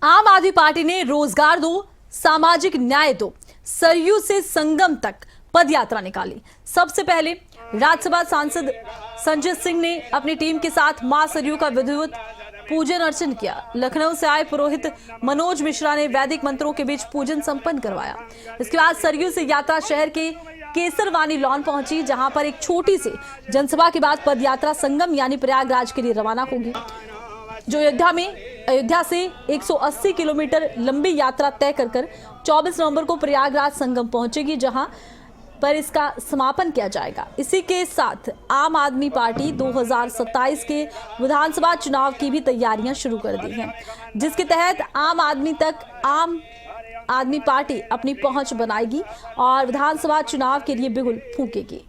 आम आदमी पार्टी ने रोजगार दो, सामाजिक न्याय दो, सरयू से संगम तक पद यात्रा निकाली। सबसे पहले राज्यसभा सांसद संजय सिंह ने अपनी टीम के साथ मां सरयू का विधिवत पूजन अर्चन किया। लखनऊ से आए पुरोहित मनोज मिश्रा ने वैदिक मंत्रों के बीच पूजन संपन्न करवाया। इसके बाद सरयू से यात्रा शहर के केसरवानी लॉन पहुंची, जहां पर एक छोटी सी जनसभा के बाद पद यात्रा संगम यानी प्रयागराज के लिए रवाना होगी, जो अयोध्या से 180 किलोमीटर लंबी यात्रा तय कर 24 नवंबर को प्रयागराज संगम पहुंचेगी, जहां पर इसका समापन किया जाएगा। इसी के साथ आम आदमी पार्टी 2027 के विधानसभा चुनाव की भी तैयारियां शुरू कर दी हैं, जिसके तहत आम आदमी पार्टी अपनी पहुंच बनाएगी और विधानसभा चुनाव के लिए बिगुल फूकेगी।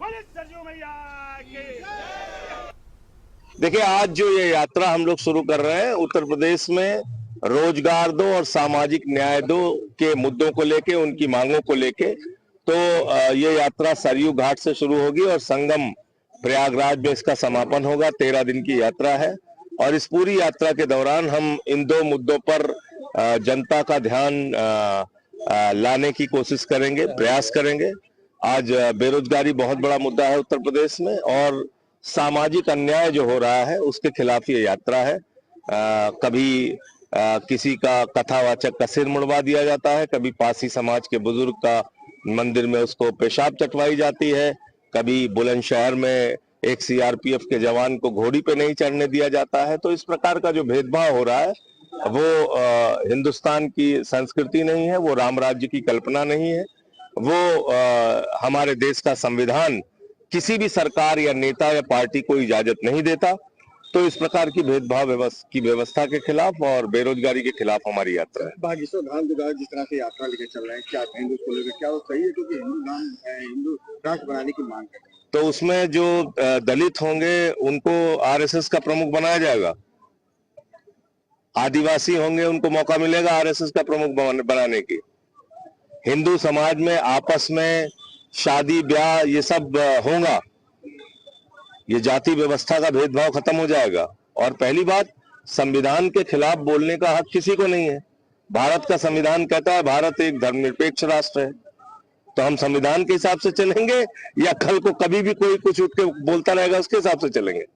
देखिए, आज जो ये यात्रा हम लोग शुरू कर रहे हैं, उत्तर प्रदेश में रोजगार दो और सामाजिक न्याय दो के मुद्दों को लेके, उनकी मांगों को लेके, तो ये यात्रा सरयू घाट से शुरू होगी और संगम प्रयागराज में इसका समापन होगा। 13 दिन की यात्रा है और इस पूरी यात्रा के दौरान हम इन दो मुद्दों पर जनता का ध्यान लाने की कोशिश करेंगे, प्रयास करेंगे। आज बेरोजगारी बहुत बड़ा मुद्दा है उत्तर प्रदेश में और सामाजिक अन्याय जो हो रहा है उसके खिलाफ ये यात्रा है। कभी किसी का कथावाचक का सिर मुड़वा दिया जाता है, कभी पासी समाज के बुजुर्ग का मंदिर में उसको पेशाब चटवाई जाती है, कभी बुलंदशहर में एक सीआरपीएफ के जवान को घोड़ी पे नहीं चढ़ने दिया जाता है। तो इस प्रकार का जो भेदभाव हो रहा है वो हिंदुस्तान की संस्कृति नहीं है, वो राम राज्य की कल्पना नहीं है, वो हमारे देश का संविधान किसी भी सरकार या नेता या पार्टी को इजाजत नहीं देता। तो इस प्रकार की भेदभाव व्यवस्था के खिलाफ और बेरोजगारी के खिलाफ हमारी यात्रा है। बागेश्वर धाम के द्वारा जिस तरह से यात्रा लेकर चल रहे हैं, क्या हिंदू को लेकर क्या वो सही है? क्योंकि हिंदू राष्ट्र बनाने की मांग कर रहे हैं। तो उसमें जो दलित होंगे उनको आरएसएस का प्रमुख बनाया जाएगा, आदिवासी होंगे उनको मौका मिलेगा आरएसएस का प्रमुख बनाने की। हिंदू समाज में आपस में शादी ब्याह ये सब होगा, ये जाति व्यवस्था का भेदभाव खत्म हो जाएगा। और पहली बात, संविधान के खिलाफ बोलने का हक किसी को नहीं है। भारत का संविधान कहता है भारत एक धर्मनिरपेक्ष राष्ट्र है, तो हम संविधान के हिसाब से चलेंगे या कल को कभी भी कोई कुछ उठ के बोलता रहेगा उसके हिसाब से चलेंगे। इस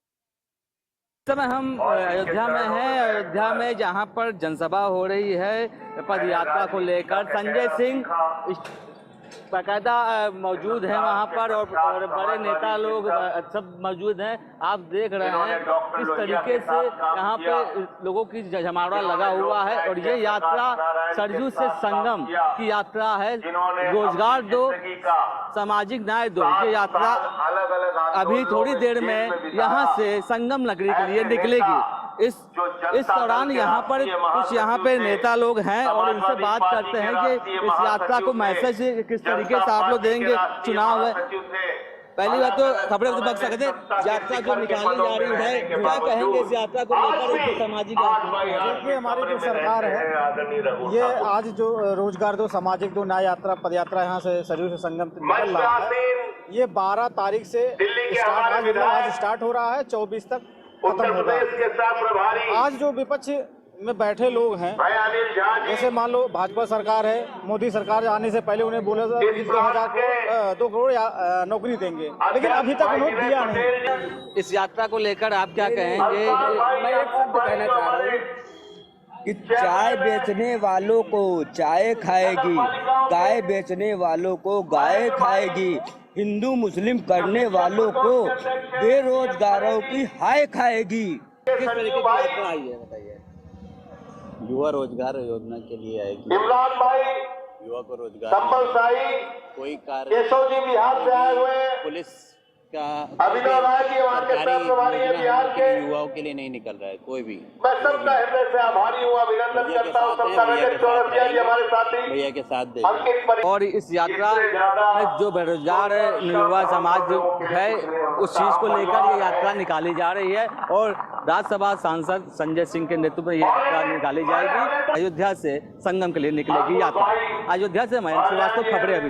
समय हम अयोध्या में हैं। अयोध्या में जहां पर जनसभा हो रही है पद यात्रा को लेकर, संजय सिंह बाकायदा मौजूद हैं वहां पर और बड़े नेता लोग सब मौजूद हैं। आप देख रहे हैं किस तरीके से यहाँ पे लोगों की जमावड़ा लगा हुआ है और ये यात्रा सरयू से संगम की यात्रा है। रोजगार दो, सामाजिक न्याय दो, ये यात्रा अभी थोड़ी देर में यहाँ से संगम नगरी के लिए निकलेगी। इस दौरान यहाँ पर कुछ पे नेता लोग हैं और उनसे बात करते हैं कि इस यात्रा को मैसेज किस तरीके से आप लोग देंगे। चुनाव है, पहली बात तो खबरें तो बच सकते, यात्रा जो निकाली जा रही है, क्या कहेंगे इस यात्रा को लेकर? सामाजिक हमारी जो सरकार है ये आज जो रोजगार दो, सामाजिक दो, न्याय यात्रा, पद यात्रा यहाँ से सरयू से संगम निकल रहा है। ये 12 तारीख से आज स्टार्ट हो रहा है, 24 तक खत्म होगा। आज जो विपक्ष में बैठे लोग हैं, जैसे मान लो भाजपा सरकार है, मोदी सरकार आने से पहले उन्हें बोला था कि 2 करोड़ नौकरी देंगे, लेकिन अभी तक उन्होंने दिया नहीं। इस यात्रा को लेकर आप क्या कहेंगे? मैं एक शब्द कहना चाह रहा हूँ कि चाय बेचने वालों को चाय खाएगी, गाय बेचने वालों को गाय खाएगी, हिंदू मुस्लिम करने वालों को बेरोजगारों की हाय खाएगी। किस तरीके की यात्रा आई है बताइए? युवा रोजगार योजना के लिए आएगी। युवा को रोजगार, कोई कार्य, पुलिस का सरकारी योजना युवाओं के लिए नहीं निकल रहा है कोई भी। भैया के साथ दे। और इस यात्रा में जो बेरोजगार युवा समाज है उस चीज को लेकर ये यात्रा निकाली जा रही है और राज्यसभा सांसद संजय सिंह के नेतृत्व में यात्रा निकाली जाएगी। अयोध्या से संगम के लिए निकलेगी यात्रा। अयोध्या से मयंक श्रीवास्तव, खबरें अभी।